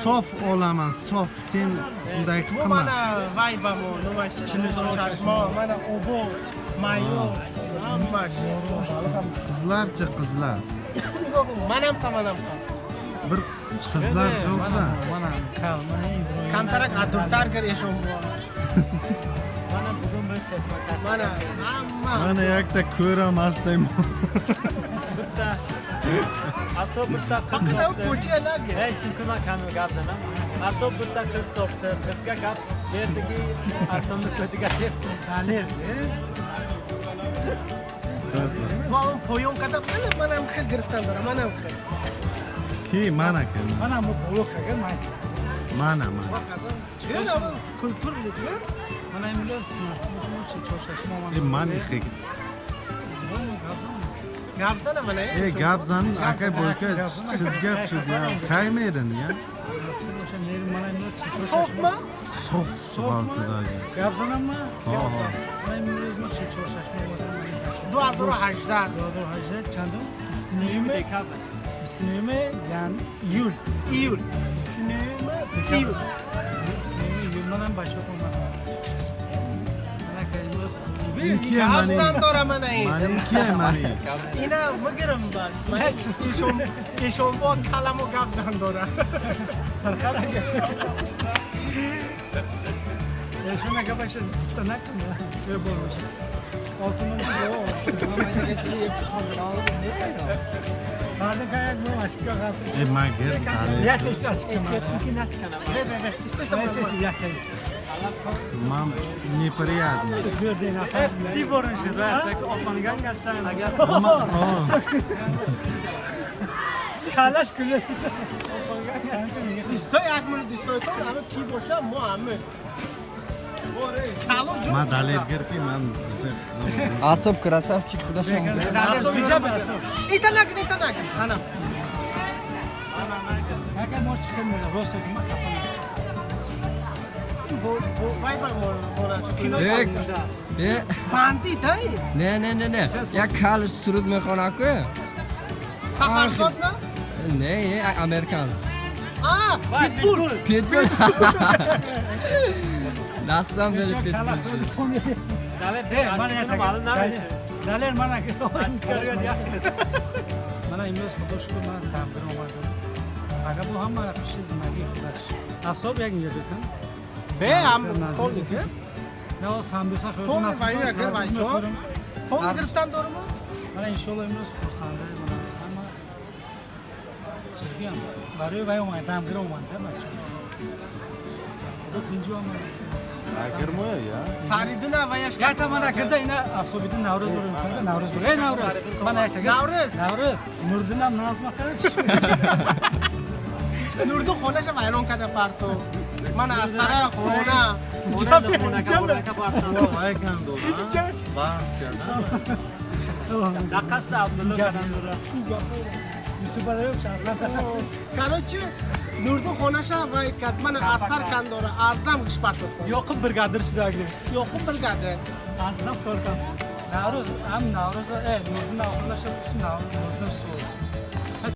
sof olaman, sof. Sen unday Bu qilma. mana vaybamu, nima chiqilishi chashmo, mana obo, mayo, hamma shu. Qizlarchi qizlar. Yo'q, manam qamanam. Bir qizlar yo'q-da. Mana kalmay. Kamtarak adurtargar eshon bu. Mana bugun bir chashma sarsa. Mana hamma. Mana yakda ko'ramasdayman. Bitta. Asob bitta qiz Faqat topdi. ko'chalarga. Hey, Sinkuma kanal gapzanam. Asob bitta qiz topdi. Qizga gap berdiki, asomni ko'tiga deb. Qalir. Bu ham poyonkada mana ham xil giriftandir, mana ham xil. Ki mana ki. Mana bu polokaga mayli. Mana. Chön ama kulturliklar. Mana imlos nasıl çoşaşma Mani xek. Gapsana mana. Gapzan akay boyka chizgap chudi ya. Kaymaydin ya. Nasıl o'sha meri mana imlos Sofma? Sof suvaltidagi. gapzanammi? Gapzan. Mana imlos çoşaşma 2018. 2018 chandim? 20 dekabr. 20 yani iyul. İyul. İstinimi İyul. 20 yıldan başladım. Mana kayımız. Inki mani. Gapsan dora mana Mani endi. inki mani. Ina mıgırım var. Mana eshon bu kalamu gapsan dora. Ya şuna kapaşın tutanak mı? Böyle olmuş. Altından bir o. Ama geçti hazır aldım ne kaydı? Hadi kayak mı aşkı kaldı. Mager tali. Ya testi açık ama. Yetki nasıl kana? Evet. İstedim. Sesi ya kaydı. Mam неприятно. Gördüğün asal. Si borun şu da sak opangan gastan agar. Ama Kalaş külü. Opangan gastan. Distoy akmını distoy to ama ki boşa Muhammed. Kalo jo. ma dalerger ki man. Asob красавчик, куда шел? Asıl icap asıl. İtanak. Anam. Kanka mor çıkmıyor. Rosa kuma kafana. Bu vay bak mor. Kino Bek. E, Bandit hay. ne. Ya Karl Strud mexonaku. Safarsot mu? Ne, Amerikans. Aa, Pitbull. Pitbull. Nasıl böyle pitbull? Daler de bana yatak alın abi. Daler bana çıkarıyor ya. Bana imroz kodoşku bana tamdır olmadı. Aga bu hamma yapışız magi flash. Asob yak yedik kan. Be am koldu ki. Ne o sambusa Kol koydun nasıl? var ya gel var çok. Kol giriftan doğru mu? Bana inşallah imroz kursandı bana ama çizgiyan. Varıyor ve olmadı tamdır olmadı bak. Bu tinci olmadı. Agirmo ya. Fariduna vayaş. Ya tamam akılda yine asobidin Navruz burun kanka Navruz burun. Ey Navruz. Bana yatak. Navruz. Navruz. Nurdinam nazma karış. Nurdu xona sha vayron kada parto. Mana sara xona. Xona ka parsan. Ay gando ha. Bas kada. Nakasa Abdullah kadandura. YouTube'da yok şarkılar. Короче, Nurdu xona sha vay kad mana asar kandora azam qish partasi. Yo'q brigadir shidagi. Yo'q bilgadi. Azam korkam. Navruz am Navruz Nurdin oxirlashib Nurdin so'z.